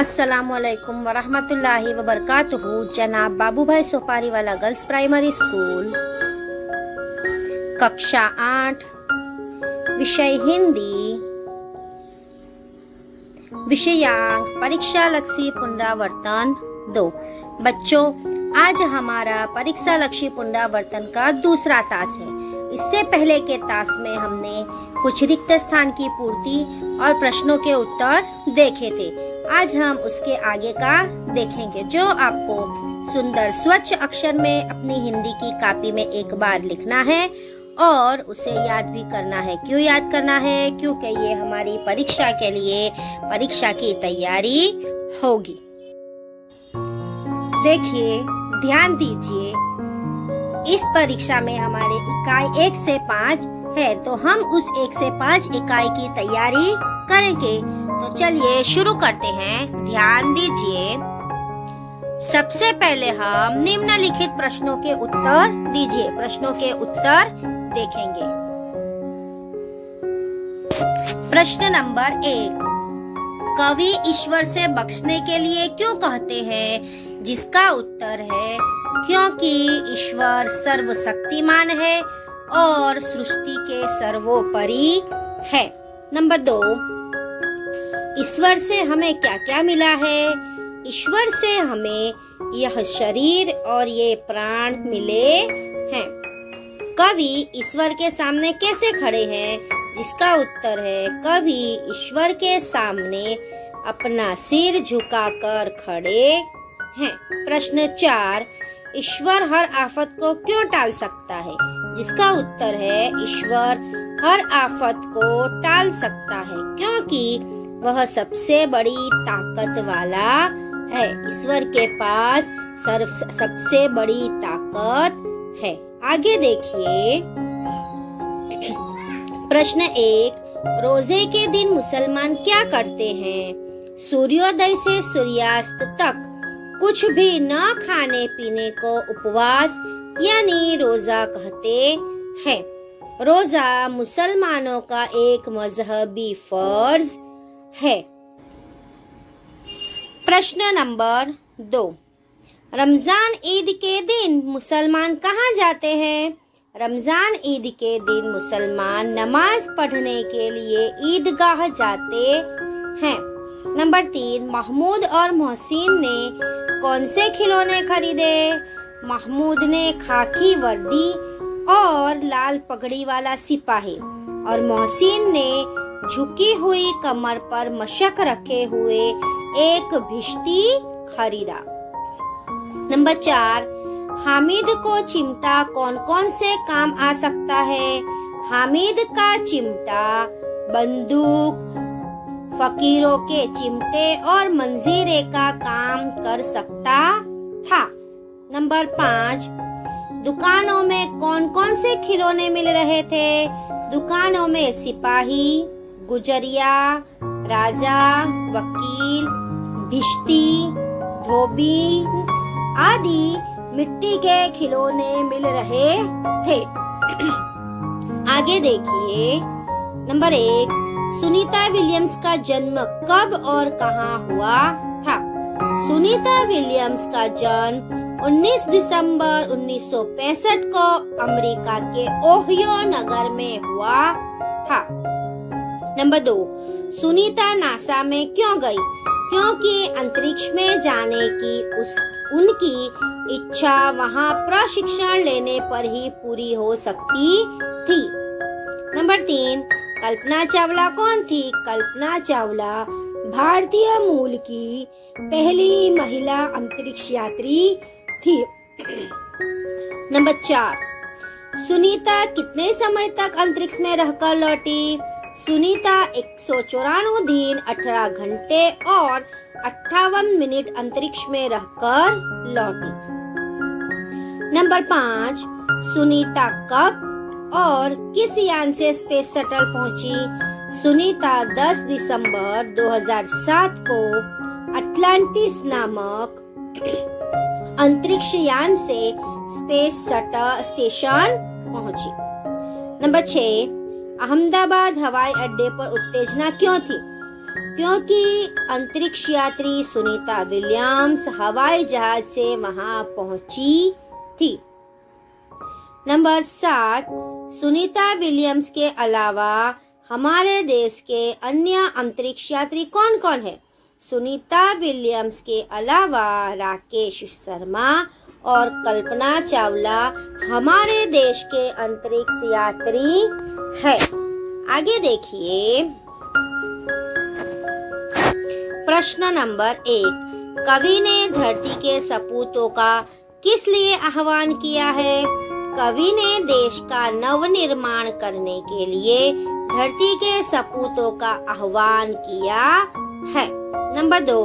अस्सलामुअलैकुम वरहमतुल्लाहि वबरकातुहू। जनाब बाबूभाई सोपारीवाला गर्ल्स प्राइमरी स्कूल, कक्षा 8, विषय हिंदी, विषयांक परीक्षा लक्षी पुनरावर्तन 2। बच्चों, आज हमारा परीक्षा लक्षी पुनरावर्तन का दूसरा तास है। इससे पहले के तास में हमने कुछ रिक्त स्थान की पूर्ति और प्रश्नों के उत्तर देखे थे। आज हम उसके आगे का देखेंगे, जो आपको सुंदर स्वच्छ अक्षर में अपनी हिंदी की कॉपी में एक बार लिखना है और उसे याद भी करना है। क्यों याद करना है? क्योंकि ये हमारी परीक्षा के लिए परीक्षा की तैयारी होगी। देखिए, ध्यान दीजिए, इस परीक्षा में हमारे इकाई 1 से 5 है, तो हम उस 1 से 5 इकाई की तैयारी करेंगे। तो चलिए शुरू करते हैं। ध्यान दीजिए, सबसे पहले हम निम्नलिखित प्रश्नों के उत्तर दीजिए। प्रश्नों के उत्तर देखेंगे। प्रश्न नंबर 1, कवि ईश्वर से बख्शने के लिए क्यों कहते हैं? जिसका उत्तर है क्योंकि ईश्वर सर्वशक्तिमान है और सृष्टि के सर्वोपरि है। नंबर 2, ईश्वर से हमें क्या क्या मिला है? ईश्वर से हमें यह शरीर और ये प्राण मिले हैं। कवि ईश्वर के सामने कैसे खड़े हैं? जिसका उत्तर है कवि ईश्वर के सामने अपना सिर झुकाकर खड़े हैं। प्रश्न 4, ईश्वर हर आफत को क्यों टाल सकता है? जिसका उत्तर है ईश्वर हर आफत को टाल सकता है क्योंकि वह सबसे बड़ी ताकत वाला है। ईश्वर के पास सबसे बड़ी ताकत है। आगे देखिए, प्रश्न 1, रोजे के दिन मुसलमान क्या करते हैं? सूर्योदय से सूर्यास्त तक कुछ भी न खाने पीने को उपवास यानी रोजा कहते हैं। रोजा मुसलमानों का एक मजहबी फर्ज है। प्रश्न नंबर 2, रमजान ईद के दिन मुसलमान कहाँ जाते हैं? रमजान ईद के दिन मुसलमान नमाज पढ़ने के लिए ईदगाह जाते हैं। नंबर 3, महमूद और मोहसिन ने कौन से खिलौने खरीदे? महमूद ने खाकी वर्दी और लाल पगड़ी वाला सिपाही और मोहसिन ने झुकी हुई कमर पर मशक रखे हुए एक भिश्ती खरीदा। नंबर 4, हामिद को चिमटा कौन कौन से काम आ सकता है? हामिद का चिमटा बंदूक, फकीरों के चिमटे और मंजीरे का काम कर सकता था। नंबर 5, दुकानों में कौन कौन से खिलौने मिल रहे थे? दुकानों में सिपाही, गुजरिया, राजा, वकील, भिश्ती, धोबी आदि मिट्टी के खिलौने मिल रहे थे। आगे देखिए, नंबर 1, सुनीता विलियम्स का जन्म कब और कहाँ हुआ था? सुनीता विलियम्स का जन्म 19 दिसंबर 1965 को अमेरिका के ओहियो नगर में हुआ था। नंबर 2, सुनीता नासा में क्यों गई? क्योंकि अंतरिक्ष में जाने की उनकी इच्छा वहां प्रशिक्षण लेने पर ही पूरी हो सकती थी। नंबर 3, कल्पना चावला कौन थी? कल्पना चावला भारतीय मूल की पहली महिला अंतरिक्ष यात्री थी। नंबर 4, सुनीता कितने समय तक अंतरिक्ष में रहकर लौटी? सुनीता 194 दिन 18 घंटे और 58 मिनट अंतरिक्ष में रहकर लौटी। नंबर 5, सुनीता कब और किस यान से स्पेस शटल पहुंची? सुनीता 10 दिसंबर 2007 को अटलांटिस नामक अंतरिक्ष यान से स्पेस शटल स्टेशन पहुंची। नंबर 6, अहमदाबाद हवाई अड्डे पर उत्तेजना क्यों थी? क्योंकि अंतरिक्ष यात्री सुनीता विलियम्स हवाई जहाज से वहां पहुंची थी। नंबर 7, सुनीता विलियम्स के अलावा हमारे देश के अन्य अंतरिक्ष यात्री कौन कौन है? सुनीता विलियम्स के अलावा राकेश शर्मा और कल्पना चावला हमारे देश के अंतरिक्ष यात्री है। आगे देखिए प्रश्न नंबर 1, कवि ने धरती के सपूतों का किस लिए आह्वान किया है? कवि ने देश का नवनिर्माण करने के लिए धरती के सपूतों का आह्वान किया है। नंबर 2,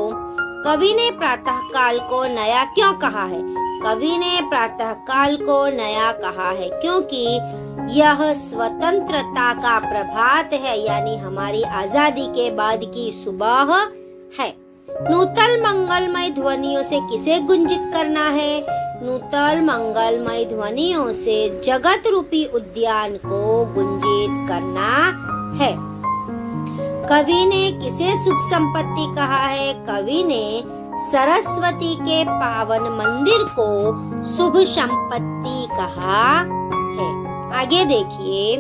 कवि ने प्रातः काल को नया क्यों कहा है? कवि ने प्रातः काल को नया कहा है क्योंकि यह स्वतंत्रता का प्रभात है, यानी हमारी आजादी के बाद की सुबह है। नूतन मंगलमय ध्वनियों से किसे गुंजित करना है? नूतन मंगलमय ध्वनियों से जगत रूपी उद्यान को गुंजित करना है। कवि ने किसे शुभ संपत्ति कहा है? कवि ने सरस्वती के पावन मंदिर को शुभ संपत्ति कहा है। आगे देखिए,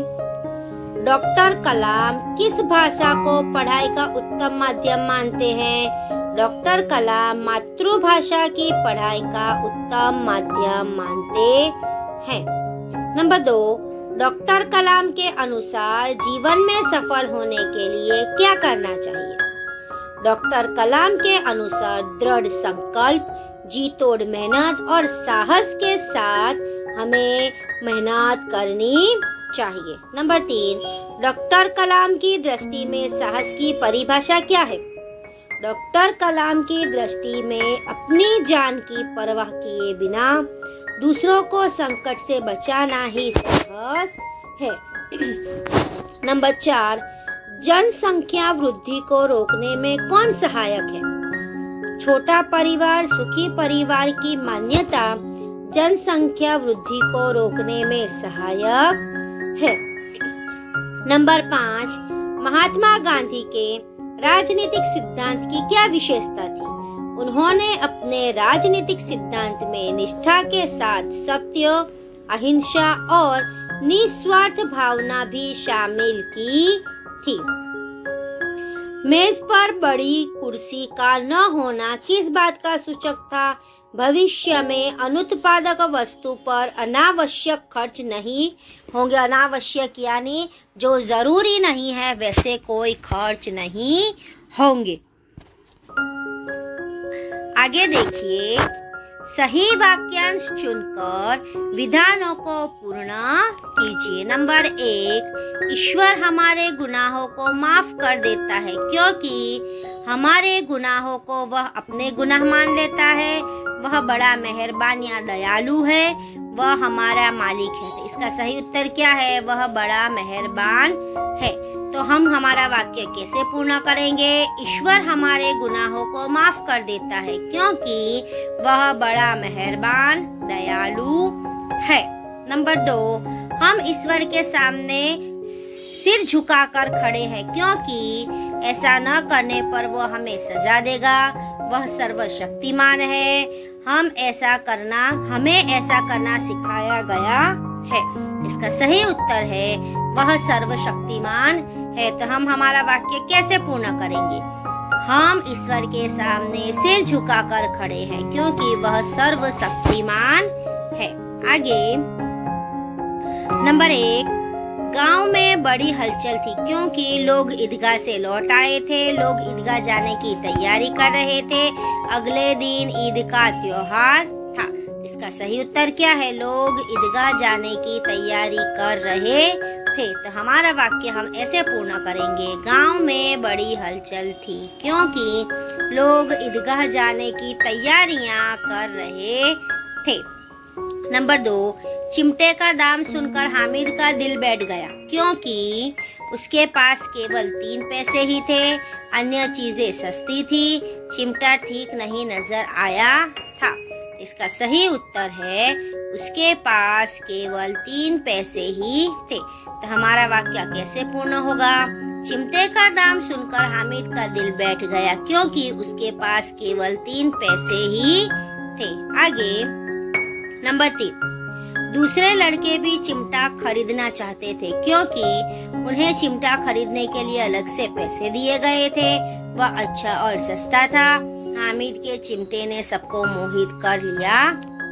डॉक्टर कलाम किस भाषा को पढ़ाई का उत्तम माध्यम मानते हैं? डॉक्टर कलाम मातृभाषा की पढ़ाई का उत्तम माध्यम मानते हैं। नंबर 2, डॉक्टर कलाम के अनुसार जीवन में सफल होने के लिए क्या करना चाहिए? डॉक्टर कलाम के अनुसार दृढ़ संकल्प, जी तोड़ मेहनत और साहस के साथ हमें मेहनत करनी चाहिए। नंबर 3, डॉक्टर कलाम की दृष्टि में साहस की परिभाषा क्या है? डॉक्टर कलाम की दृष्टि में अपनी जान की परवाह किए बिना दूसरों को संकट से बचाना ही साहस है। नंबर 4, जनसंख्या वृद्धि को रोकने में कौन सहायक है? छोटा परिवार सुखी परिवार की मान्यता जनसंख्या वृद्धि को रोकने में सहायक है। नंबर 5, महात्मा गांधी के राजनीतिक सिद्धांत की क्या विशेषता थी? उन्होंने अपने राजनीतिक सिद्धांत में निष्ठा के साथ सत्य, अहिंसा और निस्वार्थ भावना भी शामिल की थी। मेज पर बड़ी कुर्सी का न होना किस बात का सूचक था? भविष्य में अनुत्पादक वस्तु पर अनावश्यक खर्च नहीं होंगे। अनावश्यक यानी जो जरूरी नहीं है वैसे कोई खर्च नहीं होंगे। आगे देखिए, सही वाक्यांश चुनकर विधानों को पूर्ण कीजिए। नंबर 1, ईश्वर हमारे गुनाहों को माफ कर देता है क्योंकि हमारे गुनाहों को वह अपने गुनाह मान लेता है। वह बड़ा मेहरबान या दयालु है। वह हमारा मालिक है। तो इसका सही उत्तर क्या है? वह बड़ा मेहरबान है। तो हम हमारा वाक्य कैसे पूर्ण करेंगे? ईश्वर हमारे गुनाहों को माफ कर देता है क्योंकि वह बड़ा मेहरबान दयालु है। नंबर 2, हम ईश्वर के सामने सिर झुकाकर खड़े हैं क्योंकि ऐसा न करने पर वो हमें सजा देगा। वह सर्वशक्तिमान है। हमें ऐसा करना सिखाया गया है। इसका सही उत्तर है वह सर्वशक्तिमान है। तो हम हमारा वाक्य कैसे पूर्ण करेंगे? हम ईश्वर के सामने सिर झुकाकर खड़े हैं क्योंकि वह सर्वशक्तिमान है। आगे नंबर 1, गांव में बड़ी हलचल थी क्योंकि लोग ईदगाह से लौट आए थे। लोग ईदगाह जाने की तैयारी कर रहे थे। अगले दिन ईद का त्योहार था। इसका सही उत्तर क्या है? लोग ईदगाह जाने की तैयारी कर रहे थे। तो हमारा वाक्य हम ऐसे पूर्ण करेंगे, गांव में बड़ी हलचल थी क्योंकि लोग ईदगाह जाने की तैयारियां कर रहे थे। नंबर 2, चिमटे का दाम सुनकर हामिद का दिल बैठ गया क्योंकि उसके पास केवल 3 पैसे ही थे। अन्य चीजें सस्ती थी। चिमटा ठीक नहीं नजर आया था। इसका सही उत्तर है उसके पास केवल 3 पैसे ही थे। तो हमारा वाक्य कैसे पूर्ण होगा? चिमटे का दाम सुनकर हामिद का दिल बैठ गया क्योंकि उसके पास केवल 3 पैसे ही थे। आगे नंबर 3, दूसरे लड़के भी चिमटा खरीदना चाहते थे क्योंकि उन्हें चिमटा खरीदने के लिए अलग से पैसे दिए गए थे। वह अच्छा और सस्ता था। हामिद के चिमटे ने सबको मोहित कर लिया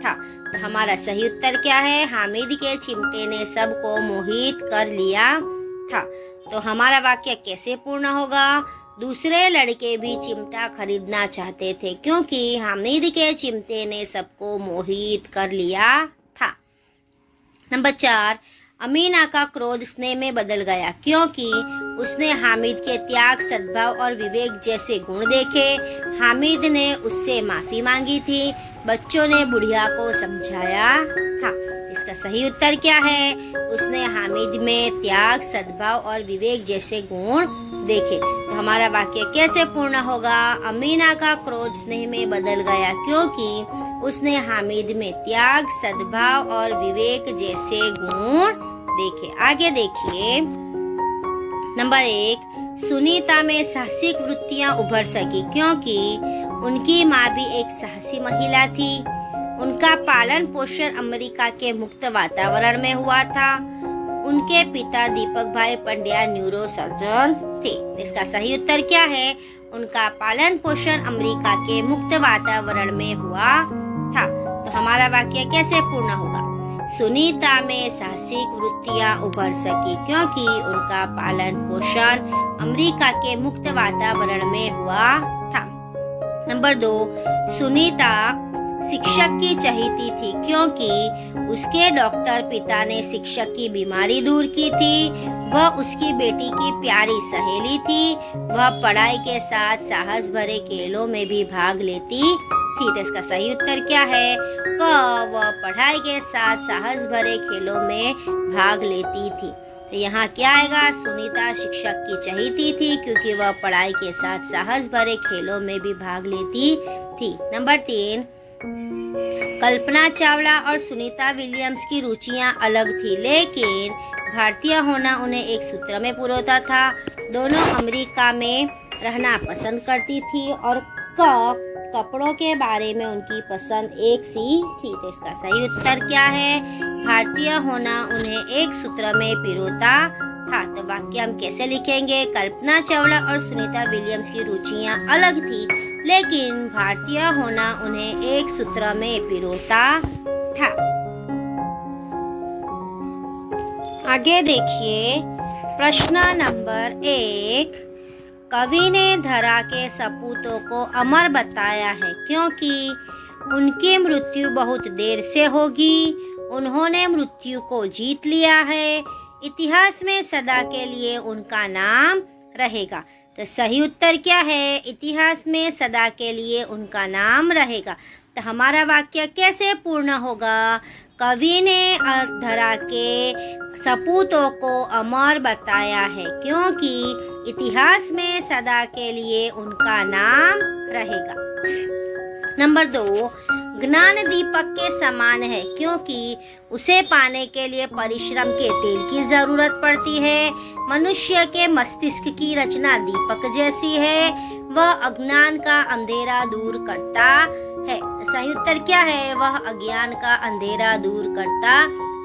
था। तो हमारा सही उत्तर क्या है? हामिद के चिमटे ने सबको मोहित कर लिया था। तो हमारा वाक्य कैसे पूर्ण होगा? दूसरे लड़के भी चिमटा खरीदना चाहते थे क्योंकि हामिद के चिमटे ने सबको मोहित कर लिया था। नंबर 4, अमीना का क्रोध स्नेह में बदल गया क्योंकि उसने हामिद के त्याग, सद्भाव और विवेक जैसे गुण देखे। हामिद ने उससे माफी मांगी थी। बच्चों ने बुढ़िया को समझाया था। इसका सही उत्तर क्या है? उसने हामिद में त्याग, सद्भाव और विवेक जैसे गुण देखे। तो हमारा वाक्य कैसे पूर्ण होगा? अमीना का क्रोध स्नेह में बदल गया क्योंकि उसने हामिद में त्याग, सद्भाव और विवेक जैसे गुण देखे। आगे देखिए नंबर 1, सुनीता में साहसिक वृत्तियां उभर सकी क्योंकि उनकी माँ भी एक साहसी महिला थी। उनका पालन पोषण अमेरिका के मुक्त वातावरण में हुआ था। उनके पिता दीपक भाई पंड्या न्यूरो सर्जन थे। इसका सही उत्तर क्या है? उनका पालन पोषण अमेरिका के मुक्त वातावरण में हुआ था। तो हमारा वाक्य कैसे पूर्ण होगा? सुनीता में साहसिक वृत्तियां उभर सकी क्योंकि उनका पालन पोषण अमेरिका के मुक्त वातावरण में हुआ था। नंबर 2, सुनीता शिक्षक की चहेती थी क्योंकि उसके डॉक्टर पिता ने शिक्षक की बीमारी दूर की थी। वह उसकी बेटी की प्यारी सहेली थी। वह पढ़ाई के साथ साहस भरे खेलों में भी भाग लेती थी। तो इसका सही उत्तर क्या है? वह पढ़ाई के साथ साहस भरे खेलों में भाग लेती थी। तो यहाँ क्या आएगा? सुनीता शिक्षक की चहेती थी क्योंकि वह पढ़ाई के साथ साहस भरे खेलों में भी भाग लेती थी। नंबर 3, कल्पना चावला और सुनीता विलियम्स की रुचियां अलग थी लेकिन भारतीय होना उन्हें एक सूत्र में पिरोता था। दोनों अमेरिका में रहना पसंद करती थी और कपड़ों के बारे में उनकी पसंद एक सी थी। तो इसका सही उत्तर क्या है? भारतीय होना उन्हें एक सूत्र में पिरोता था। तो वाक्य हम कैसे लिखेंगे? कल्पना चावला और सुनीता विलियम्स की रुचियां अलग थी लेकिन भारतीय होना उन्हें एक सूत्र में पिरोता था। आगे देखिए प्रश्न नंबर 1, कवि ने धरा के सपूतों को अमर बताया है क्योंकि उनकी मृत्यु बहुत देर से होगी। उन्होंने मृत्यु को जीत लिया है। इतिहास में सदा के लिए उनका नाम रहेगा। तो सही उत्तर क्या है? इतिहास में सदा के लिए उनका नाम रहेगा। तो हमारा वाक्य कैसे पूर्ण होगा? कवि ने धरा के सपूतों को अमर बताया है क्योंकि इतिहास में सदा के लिए उनका नाम रहेगा। नंबर 2, ज्ञान दीपक के समान है क्योंकि उसे पाने के लिए परिश्रम के तेल की जरूरत पड़ती है। मनुष्य के मस्तिष्क की रचना दीपक जैसी है। वह अज्ञान का अंधेरा दूर करता है। सही उत्तर क्या है? वह अज्ञान का अंधेरा दूर करता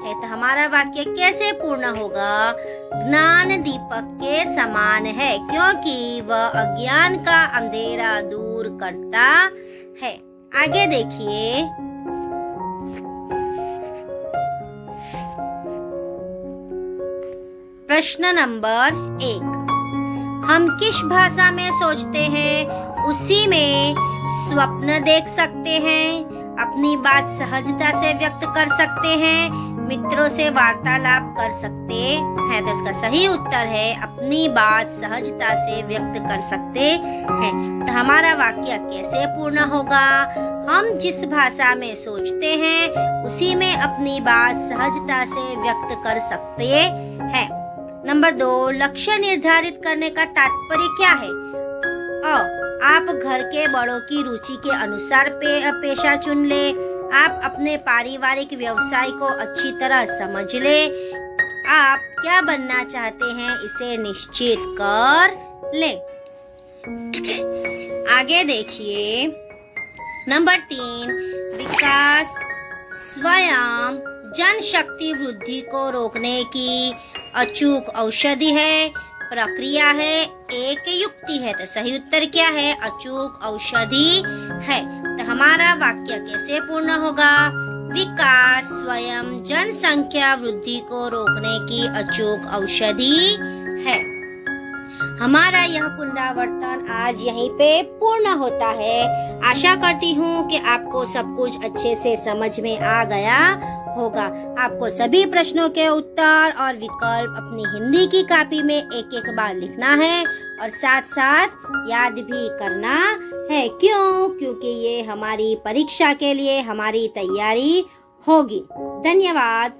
है। तो हमारा वाक्य कैसे पूर्ण होगा? ज्ञान दीपक के समान है क्योंकि वह अज्ञान का अंधेरा दूर करता है। आगे देखिए प्रश्न नंबर 1, हम किस भाषा में सोचते हैं उसी में स्वप्न देख सकते हैं, अपनी बात सहजता से व्यक्त कर सकते हैं, मित्रों से वार्तालाप कर सकते हैं। तो इसका सही उत्तर है अपनी बात सहजता से व्यक्त कर सकते हैं। तो हमारा वाक्य कैसे पूर्ण होगा? हम जिस भाषा में सोचते हैं उसी में अपनी बात सहजता से व्यक्त कर सकते हैं। नंबर 2, लक्ष्य निर्धारित करने का तात्पर्य क्या है? आप घर के बड़ों की रुचि के अनुसार पेशा चुन ले। आप अपने पारिवारिक व्यवसाय को अच्छी तरह समझ ले। आप क्या बनना चाहते हैं इसे निश्चित कर लें। आगे देखिए, नंबर 3, विकास स्वयं जनशक्ति वृद्धि को रोकने की अचूक औषधि है, प्रक्रिया है, एक युक्ति है। तो सही उत्तर क्या है? अचूक औषधि है। तो हमारा वाक्य कैसे पूर्ण होगा? विकास स्वयं जनसंख्या वृद्धि को रोकने की अचूक औषधि है। हमारा यह पुनरावर्तन आज यहीं पे पूर्ण होता है। आशा करती हूँ कि आपको सब कुछ अच्छे से समझ में आ गया होगा। आपको सभी प्रश्नों के उत्तर और विकल्प अपनी हिंदी की कॉपी में एक बार लिखना है और साथ साथ याद भी करना है। क्यों? क्योंकि ये हमारी परीक्षा के लिए हमारी तैयारी होगी। धन्यवाद।